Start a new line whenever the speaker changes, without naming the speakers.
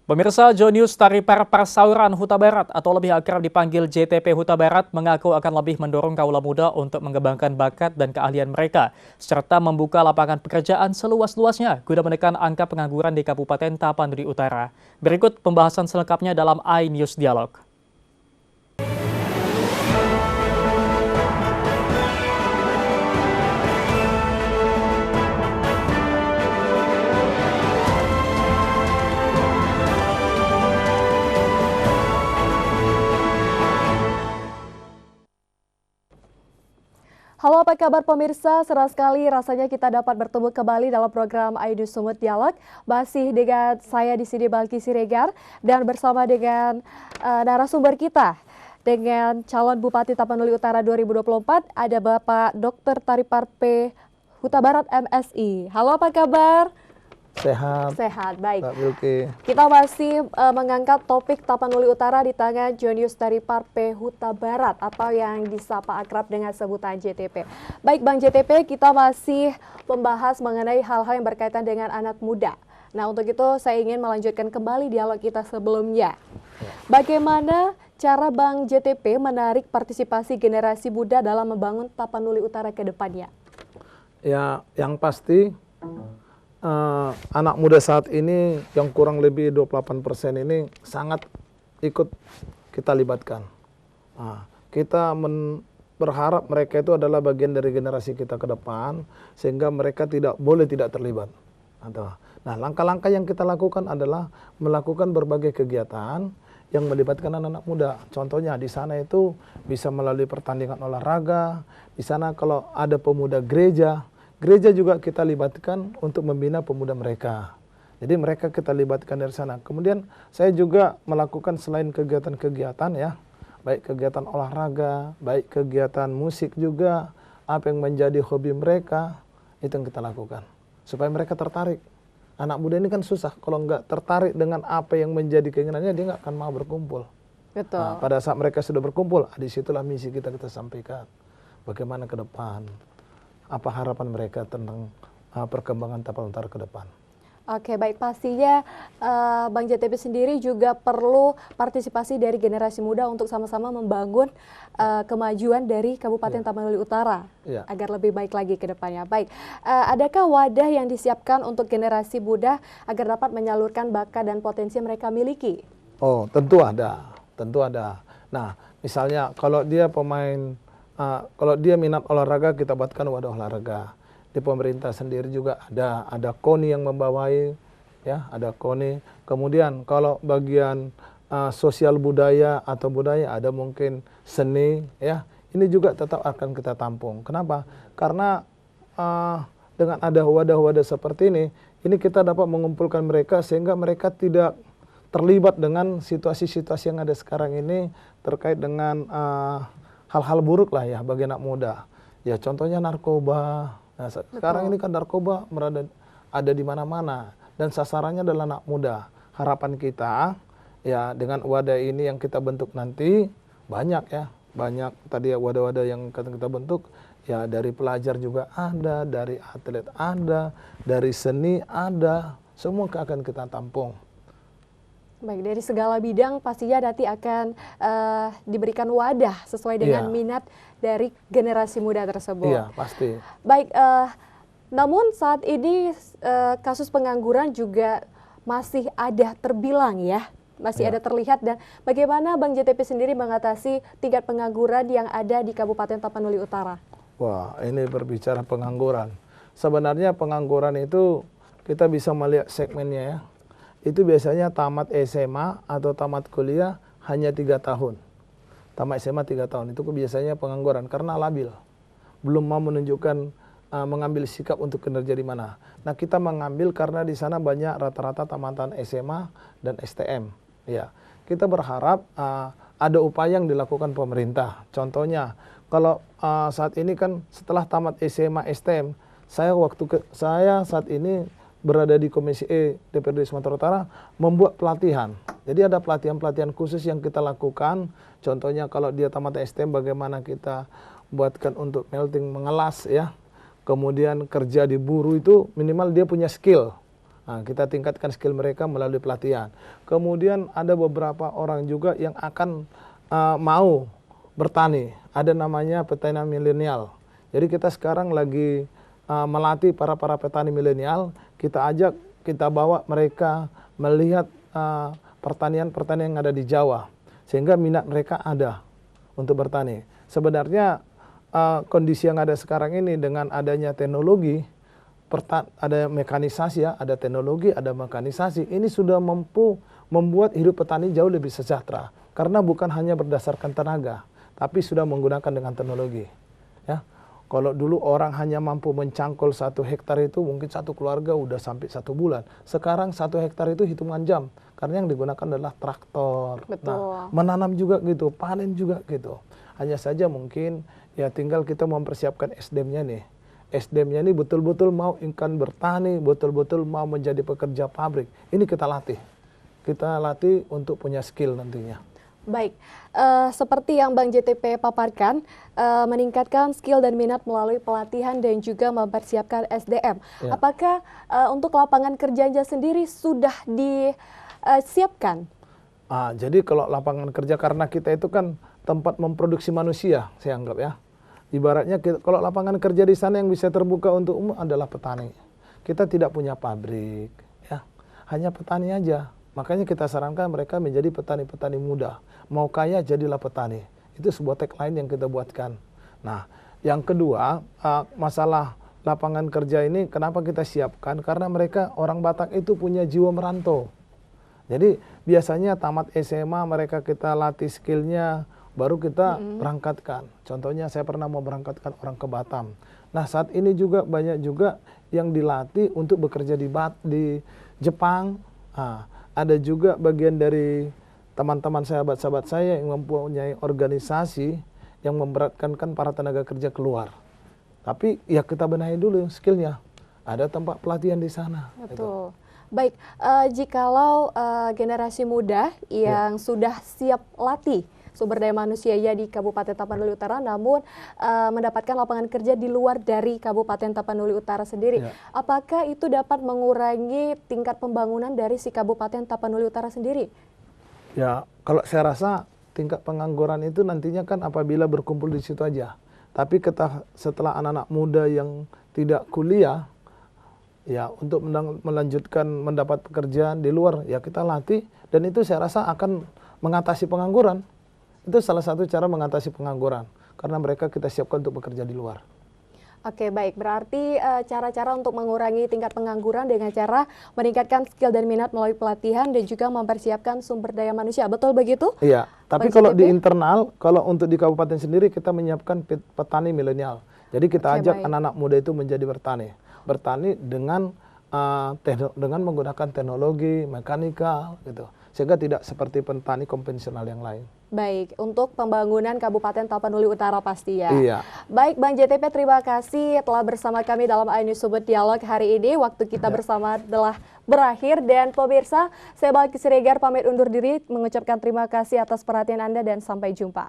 Pemirsa, Jonius Taripar Persauran Huta Barat atau lebih akrab dipanggil JTP Huta Barat mengaku akan lebih mendorong kaula muda untuk mengembangkan bakat dan keahlian mereka, serta membuka lapangan pekerjaan seluas-luasnya guna menekan angka pengangguran di Kabupaten Tapanuli Utara. Berikut pembahasan selengkapnya dalam iNews Dialog.
Halo, apa kabar pemirsa? Senang sekali rasanya kita dapat bertemu kembali dalam program iNews Sumut Dialog. Masih dengan saya di sini Balki Siregar dan bersama dengan narasumber kita dengan calon Bupati Tapanuli Utara 2024 ada Bapak Dr. Taripar P. Huta Barat MSI. Halo, apa kabar?
Sehat.
Sehat, baik.
Pak
Kita masih mengangkat topik Tapanuli Utara di tangan Jonius Taripar P. Huta Barat atau yang disapa akrab dengan sebutan JTP. Baik Bang JTP, kita masih membahas mengenai hal-hal yang berkaitan dengan anak muda. Nah, untuk itu saya ingin melanjutkan kembali dialog kita sebelumnya. Bagaimana cara Bang JTP menarik partisipasi generasi muda dalam membangun Tapanuli Utara ke depannya?
Ya, yang pasti anak muda saat ini yang kurang lebih 28% ini sangat ikut kita libatkan. Kita berharap mereka itu adalah bagian dari generasi kita ke depan, sehingga mereka tidak boleh tidak terlibat. Nah, langkah-langkah yang kita lakukan adalah melakukan berbagai kegiatan yang melibatkan anak-anak muda. Contohnya di sana itu bisa melalui pertandingan olahraga, di sana kalau ada pemuda gereja juga kita libatkan untuk membina pemuda mereka. Jadi mereka kita libatkan dari sana. Kemudian saya juga melakukan selain kegiatan-kegiatan ya, baik kegiatan olahraga, baik kegiatan musik juga, apa yang menjadi hobi mereka, itu yang kita lakukan. Supaya mereka tertarik. Anak muda ini kan susah, kalau nggak tertarik dengan apa yang menjadi keinginannya, dia nggak akan mau berkumpul.
Betul.
Nah, pada saat mereka sudah berkumpul, disitulah misi kita sampaikan. Bagaimana ke depan. Apa harapan mereka tentang perkembangan Tapanuli Utara ke depan.
Oke, baik. Pastinya Bang JTP sendiri juga perlu partisipasi dari generasi muda untuk sama-sama membangun kemajuan dari Kabupaten Tapanuli Utara agar lebih baik lagi ke depannya. Baik, adakah wadah yang disiapkan untuk generasi muda agar dapat menyalurkan bakat dan potensi yang mereka miliki?
Oh, tentu ada. Nah, misalnya kalau dia kalau dia minat olahraga, kita buatkan wadah olahraga. Di pemerintah sendiri juga ada KONI yang membawai, ya, ada KONI. Kemudian kalau bagian sosial budaya atau budaya ada mungkin seni, ya, ini juga tetap akan kita tampung. Kenapa? Karena dengan ada wadah-wadah seperti ini kita dapat mengumpulkan mereka sehingga mereka tidak terlibat dengan situasi-situasi yang ada sekarang ini terkait dengan hal-hal buruk lah ya bagi anak muda. Ya contohnya narkoba. Nah, sekarang ini kan narkoba ada di mana-mana dan sasarannya adalah anak muda. Harapan kita ya dengan wadah ini yang kita bentuk nanti banyak tadi ya wadah-wadah yang kita bentuk ya, dari pelajar juga ada, dari atlet ada, dari seni ada, semua akan kita tampung.
Baik, dari segala bidang pastinya nanti akan diberikan wadah sesuai dengan minat dari generasi muda tersebut.
Iya, pasti.
Baik, namun saat ini kasus pengangguran juga masih ada terbilang ya, masih ada terlihat. Dan bagaimana Bang JTP sendiri mengatasi tingkat pengangguran yang ada di Kabupaten Tapanuli Utara?
Wah, ini berbicara pengangguran. Sebenarnya pengangguran itu kita bisa melihat segmennya ya. Itu biasanya tamat SMA atau tamat kuliah hanya 3 tahun. Tamat SMA 3 tahun, itu biasanya pengangguran karena labil. Belum mau menunjukkan, mengambil sikap untuk kinerja di mana. Nah, kita mengambil karena di sana banyak rata-rata tamatan SMA dan STM. Ya, kita berharap ada upaya yang dilakukan pemerintah. Contohnya, kalau saat ini kan setelah tamat SMA, STM, saya saat ini berada di Komisi E DPRD Sumatera Utara membuat pelatihan. Jadi ada pelatihan-pelatihan khusus yang kita lakukan. Contohnya kalau dia tamat STM bagaimana kita buatkan untuk melting mengelas ya. Kemudian kerja di buruh itu minimal dia punya skill. Nah, kita tingkatkan skill mereka melalui pelatihan. Kemudian ada beberapa orang juga yang akan mau bertani. Ada namanya petani milenial. Jadi kita sekarang lagi melatih para petani milenial. Kita ajak, kita bawa mereka melihat pertanian-pertanian yang ada di Jawa. Sehingga minat mereka ada untuk bertani. Sebenarnya kondisi yang ada sekarang ini dengan adanya teknologi, ada mekanisasi ya, ada teknologi, ada mekanisasi, ini sudah mampu membuat hidup petani jauh lebih sejahtera. Karena bukan hanya berdasarkan tenaga, tapi sudah menggunakan dengan teknologi. Ya, kalau dulu orang hanya mampu mencangkul 1 hektar itu mungkin satu keluarga udah sampai 1 bulan. Sekarang 1 hektar itu hitungan jam, karena yang digunakan adalah traktor.
Betul.
Nah, menanam juga gitu, panen juga gitu. Hanya saja mungkin ya tinggal kita mempersiapkan SDM-nya nih. SDM-nya ini betul-betul mau ikan bertani, betul-betul mau menjadi pekerja pabrik. Ini kita latih. Kita latih untuk punya skill nantinya.
Baik, seperti yang Bang JTP paparkan, meningkatkan skill dan minat melalui pelatihan dan juga mempersiapkan SDM.
Ya.
Apakah untuk lapangan kerjanya sendiri sudah disiapkan?
Jadi kalau lapangan kerja, karena kita itu kan tempat memproduksi manusia, saya anggap ya. Ibaratnya kalau lapangan kerja di sana yang bisa terbuka untuk umum adalah petani. Kita tidak punya pabrik, ya, hanya petani aja. Makanya kita sarankan mereka menjadi petani-petani muda. Mau kaya jadilah petani. Itu sebuah tagline yang kita buatkan. Nah, yang kedua, masalah lapangan kerja ini kenapa kita siapkan? Karena mereka orang Batak itu punya jiwa merantau. Jadi biasanya tamat SMA mereka kita latih skillnya, baru kita berangkatkan. Contohnya saya pernah mau berangkatkan orang ke Batam. Nah, saat ini juga banyak juga yang dilatih untuk bekerja di Jepang. Ada juga bagian dari teman-teman sahabat-sahabat saya yang mempunyai organisasi yang memberatkan para tenaga kerja keluar. Tapi ya kita benahi dulu skillnya. Ada tempat pelatihan di sana.
Betul. Baik, jikalau generasi muda yang sudah siap latih sumber daya manusianya di Kabupaten Tapanuli Utara, namun mendapatkan lapangan kerja di luar dari Kabupaten Tapanuli Utara sendiri. Apakah itu dapat mengurangi tingkat pembangunan dari si Kabupaten Tapanuli Utara sendiri?
Ya, kalau saya rasa tingkat pengangguran itu nantinya kan apabila berkumpul di situ aja. Tapi setelah anak-anak muda yang tidak kuliah, ya untuk melanjutkan mendapat pekerjaan di luar, ya kita latih. Dan itu saya rasa akan mengatasi pengangguran. Itu salah satu cara mengatasi pengangguran, karena mereka kita siapkan untuk bekerja di luar.
Oke, baik. Berarti cara-cara untuk mengurangi tingkat pengangguran dengan cara meningkatkan skill dan minat melalui pelatihan dan juga mempersiapkan sumber daya manusia. Betul begitu?
Iya, tapi kalau di internal, kalau untuk di kabupaten sendiri kita menyiapkan petani milenial. Jadi kita ajak anak-anak muda itu menjadi bertani. Bertani dengan menggunakan teknologi, mekanikal gitu. Sehingga tidak seperti petani konvensional yang lain.
Baik, untuk pembangunan Kabupaten Tapanuli Utara pasti ya.
Iya.
Baik, Bang JTP, terima kasih telah bersama kami dalam iNews Sumber Dialog hari ini. Waktu kita bersama telah berakhir dan pemirsa, saya Balkis Siregar pamit undur diri mengucapkan terima kasih atas perhatian Anda dan sampai jumpa.